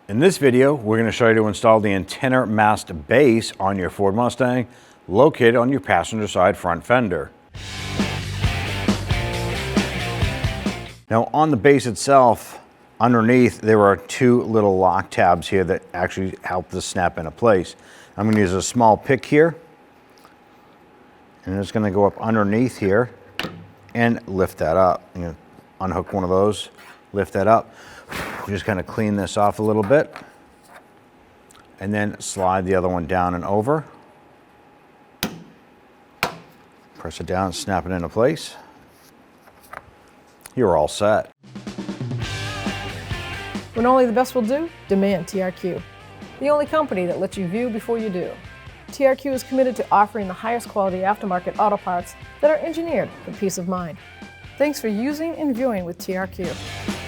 In this video, we're going to show you to install the antenna mast base on your Ford Mustang, located on your passenger side front fender. Now on the base itself, underneath there are two little lock tabs here that actually help this snap into place. I'm going to use a small pick here, and it's going to go up underneath here and lift that up. You know, unhook one of those, lift that up. Just kind of clean this off a little bit, and then slide the other one down and over. Press it down, snap it into place. You're all set. When only the best will do, demand TRQ. The only company that lets you view before you do. TRQ is committed to offering the highest quality aftermarket auto parts that are engineered for peace of mind. Thanks for using and viewing with TRQ.